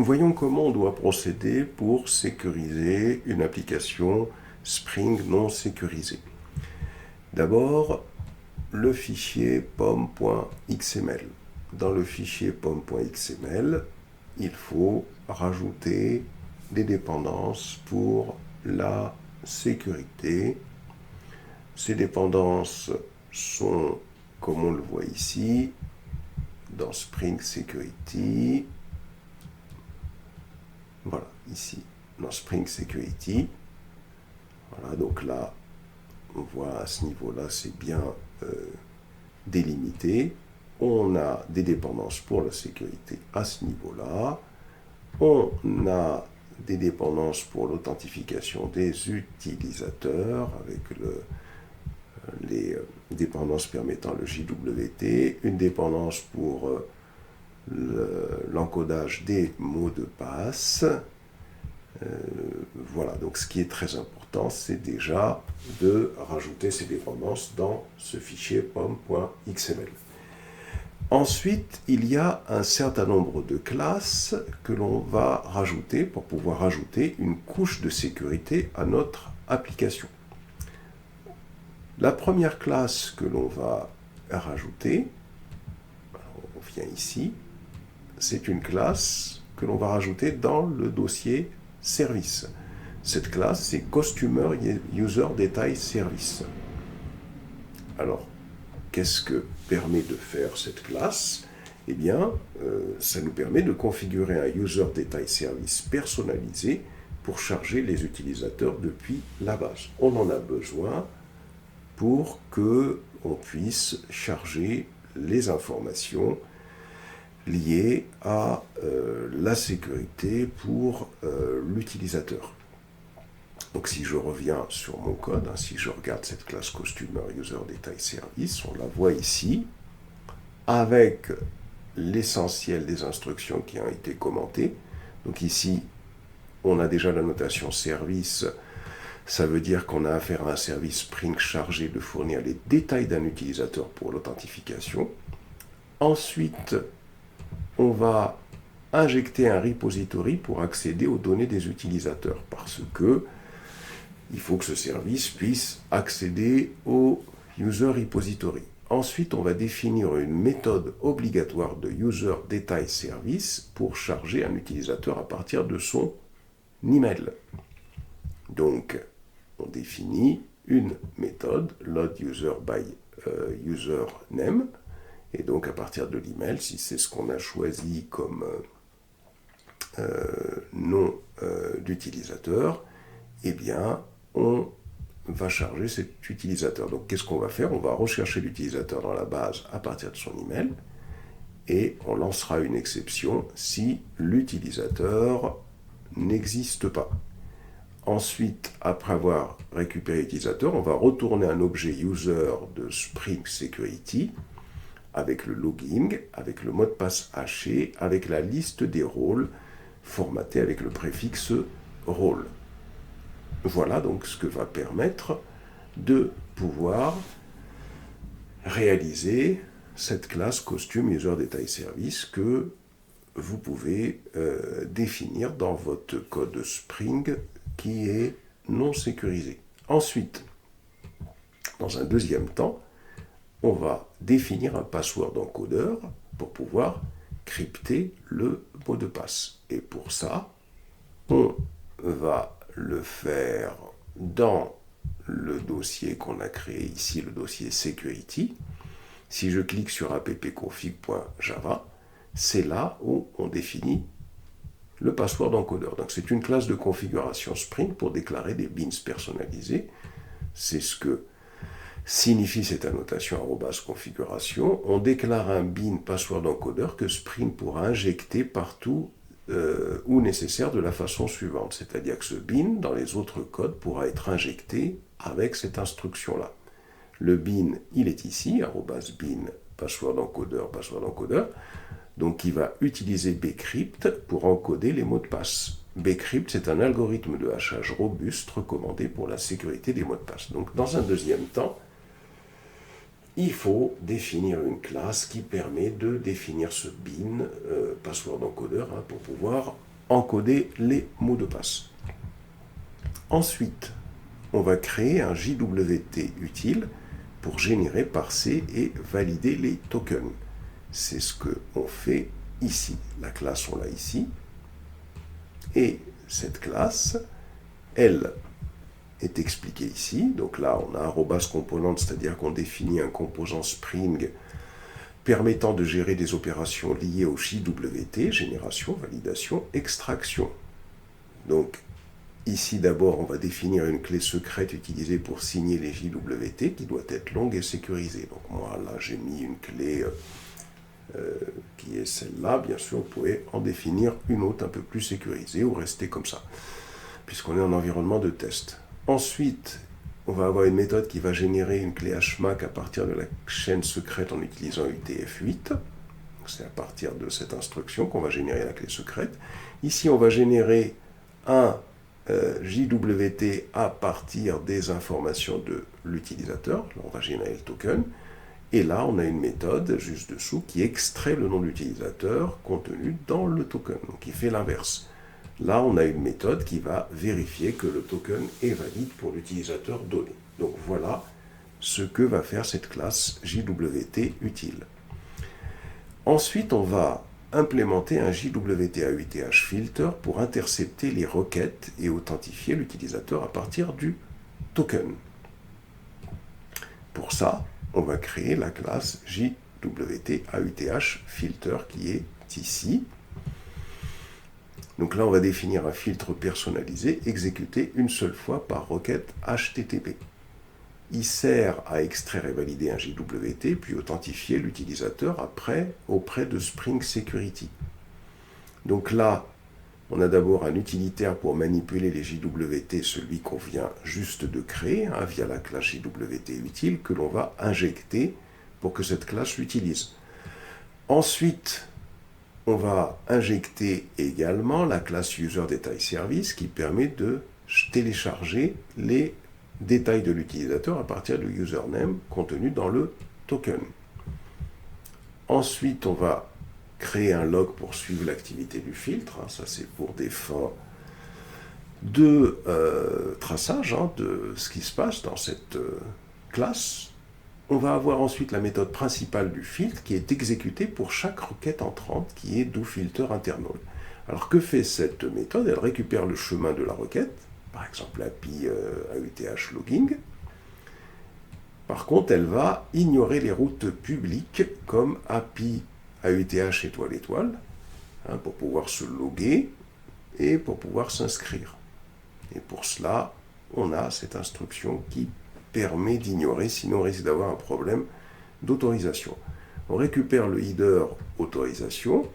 Voyons comment on doit procéder pour sécuriser une application Spring non sécurisée. D'abord, le fichier pom.xml. Dans le fichier pom.xml, il faut rajouter des dépendances pour la sécurité. Ces dépendances sont, comme on le voit ici, dans Spring Security. Voilà, ici, dans Spring Security. Voilà, donc là, on voit à ce niveau-là, c'est bien délimité. On a des dépendances pour la sécurité à ce niveau-là. On a des dépendances pour l'authentification des utilisateurs avec les dépendances permettant le JWT, une dépendance pour l'encodage des mots de passe. Voilà, donc ce qui est très important, c'est déjà de rajouter ces dépendances dans ce fichier pom.xml. Ensuite, il y a un certain nombre de classes que l'on va rajouter pour pouvoir rajouter une couche de sécurité à notre application. La première classe que l'on va rajouter, on vient ici, c'est une classe que l'on va rajouter dans le dossier service. Cette classe, c'est Customer User Detail Service. Alors, qu'est-ce que permet de faire cette classe? Eh bien, ça nous permet de configurer un User Detail Service personnalisé pour charger les utilisateurs depuis la base. On en a besoin pour qu'on puisse charger les informations liées à la sécurité pour l'utilisateur. Donc si je reviens sur mon code, si je regarde cette classe Customer User Detail Service, on la voit ici, avec l'essentiel des instructions qui ont été commentées. Donc ici, on a déjà la notation service. Ça veut dire qu'on a affaire à un service Spring chargé de fournir les détails d'un utilisateur pour l'authentification. Ensuite, on va injecter un repository pour accéder aux données des utilisateurs parce que il faut que ce service puisse accéder au user repository. Ensuite, on va définir une méthode obligatoire de user detail service pour charger un utilisateur à partir de son email. Donc, on définit une méthode load user by username. Et donc, à partir de l'email, si c'est ce qu'on a choisi comme nom d'utilisateur, eh bien, on va charger cet utilisateur. Donc, qu'est-ce qu'on va faire? On va rechercher l'utilisateur dans la base à partir de son email et on lancera une exception si l'utilisateur n'existe pas. Ensuite, après avoir récupéré l'utilisateur, on va retourner un objet user de Spring Security avec le logging, avec le mot de passe haché, avec la liste des rôles formatée avec le préfixe rôle. Voilà donc ce que va permettre de pouvoir réaliser cette classe Costume User Detail Service que vous pouvez définir dans votre code Spring qui est non sécurisé. Ensuite, dans un deuxième temps, on va définir un password encodeur pour pouvoir crypter le mot de passe. Et pour ça, on va le faire dans le dossier qu'on a créé ici, le dossier Security. Si je clique sur appconfig.java, c'est là où on définit le password encodeur. Donc c'est une classe de configuration Spring pour déclarer des bins personnalisés. C'est ce que signifie cette annotation @configuration. On déclare un bin password encodeur que Spring pourra injecter partout où nécessaire de la façon suivante. C'est-à-dire que ce bin, dans les autres codes, pourra être injecté avec cette instruction-là. Le bin, il est ici, @bin password encodeur. Donc il va utiliser bcrypt pour encoder les mots de passe. Bcrypt, c'est un algorithme de hachage robuste recommandé pour la sécurité des mots de passe. Donc dans un deuxième temps, il faut définir une classe qui permet de définir ce bin password encodeur pour pouvoir encoder les mots de passe. Ensuite, on va créer un JWT utile pour générer, parser et valider les tokens. C'est ce qu'on fait ici. La classe, on l'a ici. Et cette classe, elle est expliquée ici. Donc là, on a @component, c'est-à-dire qu'on définit un composant Spring permettant de gérer des opérations liées au JWT, génération, validation, extraction. Donc, ici d'abord, on va définir une clé secrète utilisée pour signer les JWT qui doit être longue et sécurisée. Donc moi, là, j'ai mis une clé qui est celle-là. Bien sûr, vous pouvez en définir une autre un peu plus sécurisée ou rester comme ça, puisqu'on est en environnement de test. Ensuite, on va avoir une méthode qui va générer une clé HMAC à partir de la chaîne secrète en utilisant UTF-8. C'est à partir de cette instruction qu'on va générer la clé secrète. Ici, on va générer un JWT à partir des informations de l'utilisateur. Là, on va générer le token. Et là, on a une méthode juste dessous qui extrait le nom de l'utilisateur contenu dans le token, donc qui fait l'inverse. Là, on a une méthode qui va vérifier que le token est valide pour l'utilisateur donné. Donc voilà ce que va faire cette classe JWT utile. Ensuite, on va implémenter un JWT AUTH filter pour intercepter les requêtes et authentifier l'utilisateur à partir du token. Pour ça, on va créer la classe JWT AUTH filter qui est ici. Donc là, on va définir un filtre personnalisé exécuté une seule fois par requête HTTP. Il sert à extraire et valider un JWT, puis authentifier l'utilisateur auprès de Spring Security. Donc là, on a d'abord un utilitaire pour manipuler les JWT, celui qu'on vient juste de créer, via la classe JWT utile, que l'on va injecter pour que cette classe l'utilise. Ensuite, on va injecter également la classe UserDetaiService qui permet de télécharger les détails de l'utilisateur à partir du username contenu dans le token. Ensuite, on va créer un log pour suivre l'activité du filtre. Ça, c'est pour des fins de traçage de ce qui se passe dans cette classe. On va avoir ensuite la méthode principale du filtre qui est exécutée pour chaque requête entrante qui est doFilterInternal. Alors que fait cette méthode? Elle récupère le chemin de la requête, par exemple API AUTH logging. Par contre, elle va ignorer les routes publiques comme API AUTH étoile, pour pouvoir se loguer et pour pouvoir s'inscrire. Et pour cela, on a cette instruction qui permet d'ignorer, sinon on risque d'avoir un problème d'autorisation. On récupère le header autorisation,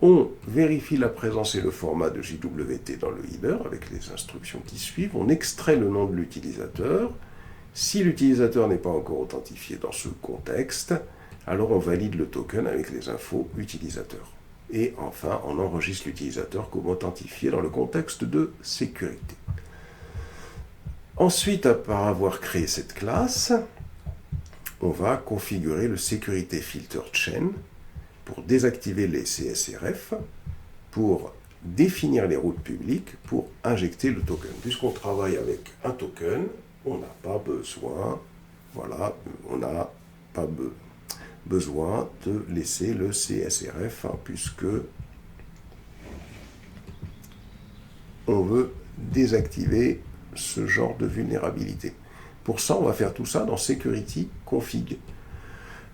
on vérifie la présence et le format de JWT dans le header avec les instructions qui suivent, on extrait le nom de l'utilisateur. Si l'utilisateur n'est pas encore authentifié dans ce contexte, alors on valide le token avec les infos utilisateurs. Et enfin, on enregistre l'utilisateur comme authentifié dans le contexte de sécurité. Ensuite, après avoir créé cette classe, on va configurer le Security Filter Chain pour désactiver les CSRF, pour définir les routes publiques, pour injecter le token. Puisqu'on travaille avec un token, on n'a pas besoin, on n'a pas besoin de laisser le CSRF, puisque on veut désactiver ce genre de vulnérabilité. Pour ça, on va faire tout ça dans Security Config.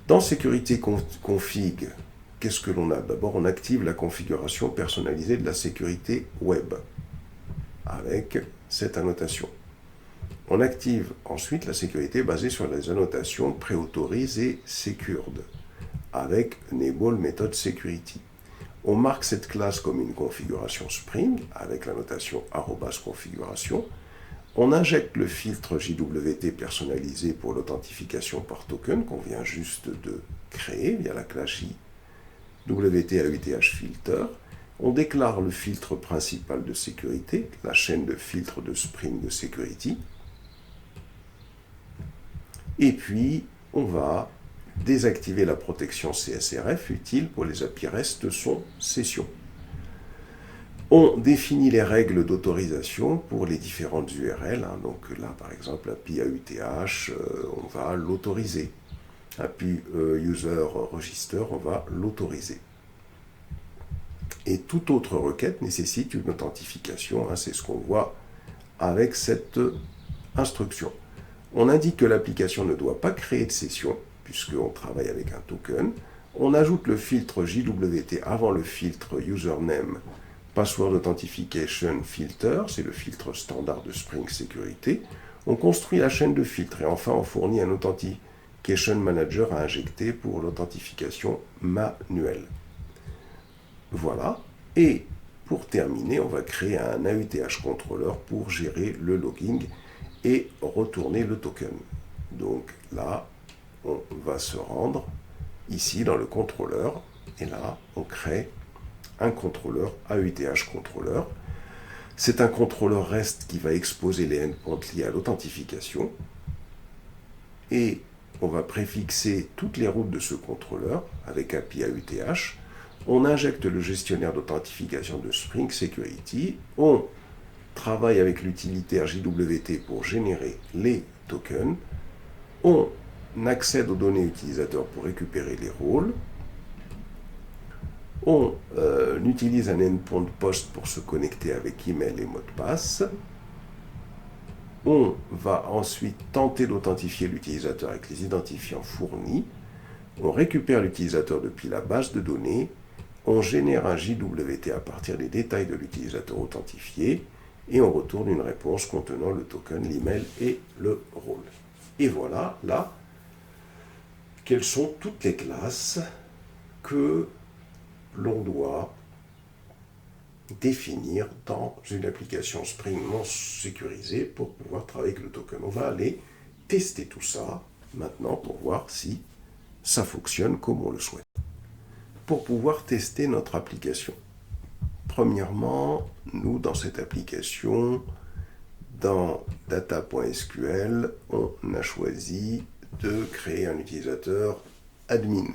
Dans Security Config, qu'est-ce que l'on a? D'abord, on active la configuration personnalisée de la sécurité web avec cette annotation. On active ensuite la sécurité basée sur les annotations préautorise et secured avec enable méthode security. On marque cette classe comme une configuration Spring avec la notation @configuration. On injecte le filtre JWT personnalisé pour l'authentification par token qu'on vient juste de créer via la classe JWT AUTH filter. On déclare le filtre principal de sécurité, la chaîne de filtre de Spring de Security. Et puis, on va désactiver la protection CSRF utile pour les API REST de son session. On définit les règles d'autorisation pour les différentes URL. Donc là, par exemple, API AUTH, on va l'autoriser. API User Register, on va l'autoriser. Et toute autre requête nécessite une authentification. C'est ce qu'on voit avec cette instruction. On indique que l'application ne doit pas créer de session, puisqu'on travaille avec un token. On ajoute le filtre JWT avant le filtre Username Password Authentication Filter, c'est le filtre standard de Spring Sécurité. On construit la chaîne de filtres et enfin on fournit un Authentication Manager à injecter pour l'authentification manuelle. Voilà. Et pour terminer, on va créer un AUTH controller pour gérer le logging et retourner le token. Donc là, on va se rendre ici dans le contrôleur et là, on crée un contrôleur AUTH contrôleur. C'est un contrôleur REST qui va exposer les endpoints liés à l'authentification et on va préfixer toutes les routes de ce contrôleur avec API AUTH. On injecte le gestionnaire d'authentification de Spring Security. On travaille avec l'utilitaire JWT pour générer les tokens. On accède aux données utilisateurs pour récupérer les rôles. On utilise un endpoint post pour se connecter avec email et mot de passe. On va ensuite tenter d'authentifier l'utilisateur avec les identifiants fournis. On récupère l'utilisateur depuis la base de données. On génère un JWT à partir des détails de l'utilisateur authentifié et on retourne une réponse contenant le token, l'email et le rôle. Et voilà, là, quelles sont toutes les classes que l'on doit définir dans une application Spring non sécurisée pour pouvoir travailler avec le token. On va aller tester tout ça maintenant pour voir si ça fonctionne comme on le souhaite. Pour pouvoir tester notre application. Premièrement, nous, dans cette application, dans data.sql, on a choisi de créer un utilisateur admin.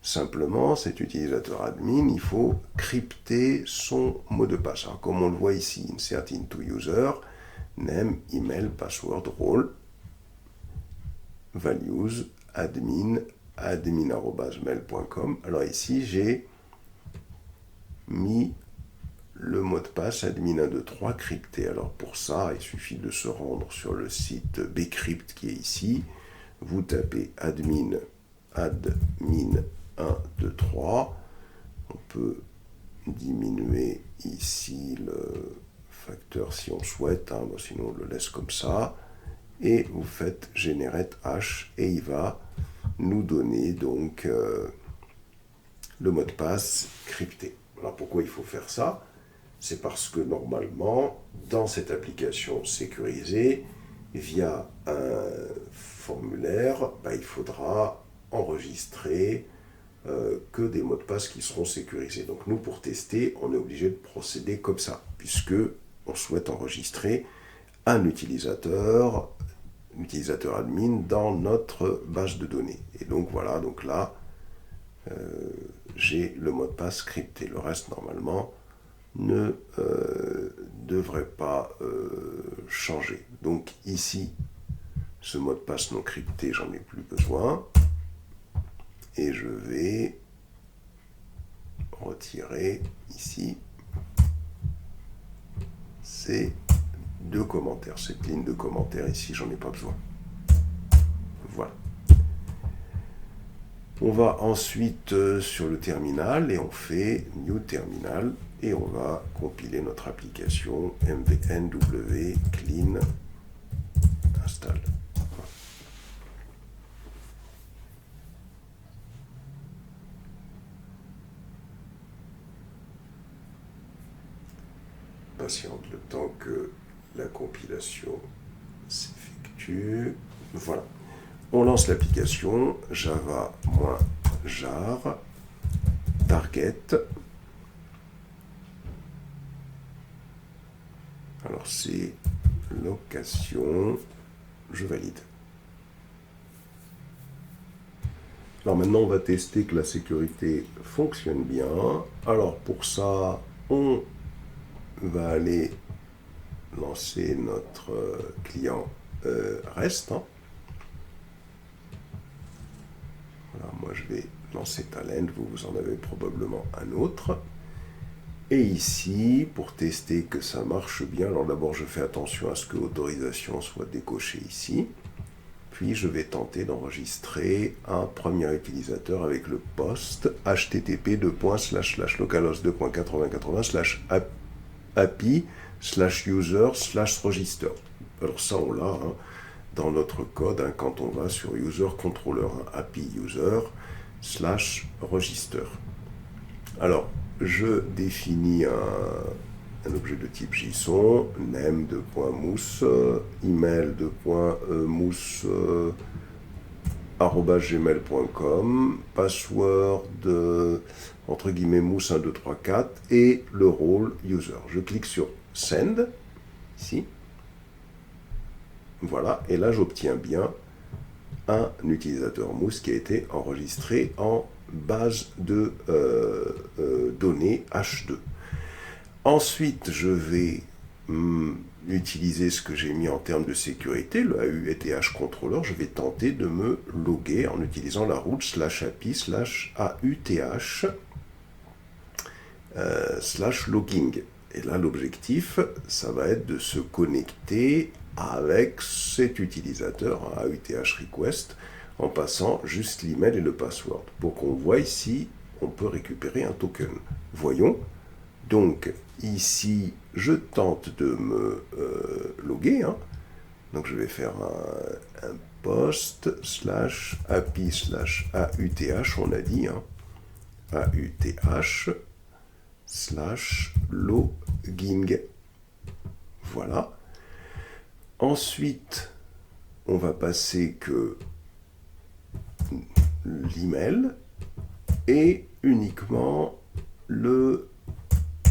Simplement, cet utilisateur admin, il faut crypter son mot de passe. Alors, comme on le voit ici, insert into user, name, email, password, role, values, admin@mail.com. Alors ici, j'ai mis le mot de passe admin123 crypté. Alors pour ça, il suffit de se rendre sur le site bcrypt qui est ici. Vous tapez admin123. On peut diminuer ici le facteur si on souhaite, sinon on le laisse comme ça. Et vous faites generate hash et il va nous donner donc le mot de passe crypté. Alors pourquoi il faut faire ça? C'est parce que normalement, dans cette application sécurisée, via un formulaire, il faudra enregistrer que des mots de passe qui seront sécurisés. Donc nous, pour tester, on est obligé de procéder comme ça, puisque on souhaite enregistrer un utilisateur admin dans notre base de données. Et donc voilà, donc là, j'ai le mot de passe crypté. Le reste, normalement, ne devrait pas changer. Donc ici, ce mot de passe non crypté, j'en ai plus besoin. Et je vais retirer ici ces deux commentaires. Cette ligne de commentaires ici, j'en ai pas besoin. Voilà. On va ensuite sur le terminal et on fait New Terminal et on va compiler notre application mvnw clean install. Patiente le temps que la compilation s'effectue. Voilà. On lance l'application java-jar target. Alors c'est location, je valide. Alors maintenant on va tester que la sécurité fonctionne bien. Alors pour ça, on va aller lancer notre client REST. Hein. Voilà, moi je vais lancer Talend, vous en avez probablement un autre. Et ici, pour tester que ça marche bien, alors d'abord je fais attention à ce que autorisation soit décochée ici. Puis je vais tenter d'enregistrer un premier utilisateur avec le post http://localhost2.80.80/api/user/register. Alors ça on l'a hein, dans notre code hein, quand on va sur user controller hein, api user/register. Alors je définis un objet de type JSON, name2.mousse, email.mousse@gmail.com, password entre guillemets mousse 1, 2, 3, 4 et le rôle user. Je clique sur send, ici. Voilà, et là j'obtiens bien un utilisateur mousse qui a été enregistré en base de données H2. Ensuite, je vais utiliser ce que j'ai mis en termes de sécurité, le AUTH controller. Je vais tenter de me loguer en utilisant la route /api/AUTH/logging. Et là, l'objectif, ça va être de se connecter avec cet utilisateur, AUTH request, en passant juste l'email et le password. Pour qu'on voit ici, on peut récupérer un token. Voyons. Donc, ici, je tente de me loguer. Hein. Donc, je vais faire un post /api/AUTH, on a dit, hein, AUTH/logging. Voilà. Ensuite, on va passer que l'email et uniquement le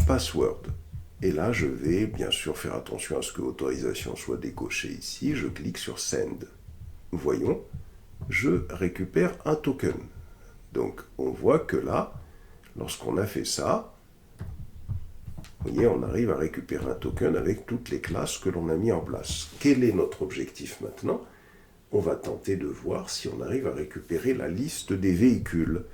password. Et là, je vais bien sûr faire attention à ce que l'autorisation soit décochée ici. Je clique sur Send. Voyons, je récupère un token. Donc, on voit que là, lorsqu'on a fait ça, vous voyez, on arrive à récupérer un token avec toutes les classes que l'on a mis en place. Quel est notre objectif maintenant? On va tenter de voir si on arrive à récupérer la liste des véhicules.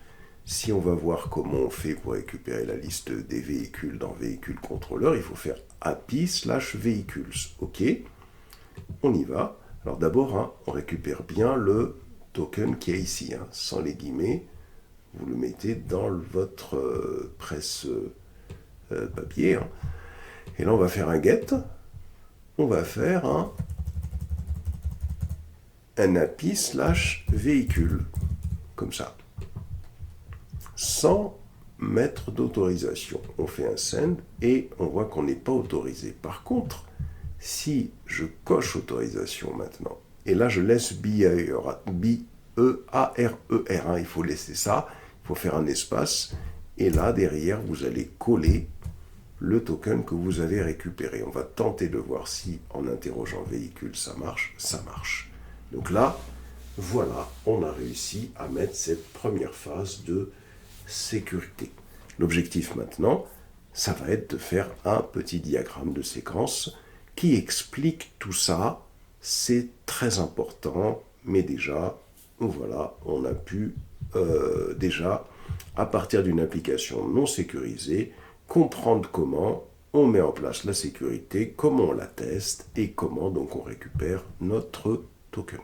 Si on va voir comment on fait pour récupérer la liste des véhicules dans Véhicule Controller, il faut faire api/vehicles. OK, on y va. Alors d'abord, hein, on récupère bien le token qui est ici, hein, sans les guillemets. Vous le mettez dans votre presse papier. Hein. Et là, on va faire un get. On va faire un api/véhicule, comme ça. Sans mettre d'autorisation. On fait un send et on voit qu'on n'est pas autorisé. Par contre, si je coche autorisation maintenant, et là je laisse BEARER, hein, il faut laisser ça, il faut faire un espace, et là derrière vous allez coller le token que vous avez récupéré. On va tenter de voir si en interrogeant véhicule ça marche. Donc là, voilà, on a réussi à mettre cette première phase de sécurité. L'objectif maintenant, ça va être de faire un petit diagramme de séquence qui explique tout ça. C'est très important, mais déjà, voilà, on a pu déjà, à partir d'une application non sécurisée, comprendre comment on met en place la sécurité, comment on la teste et comment donc on récupère notre token.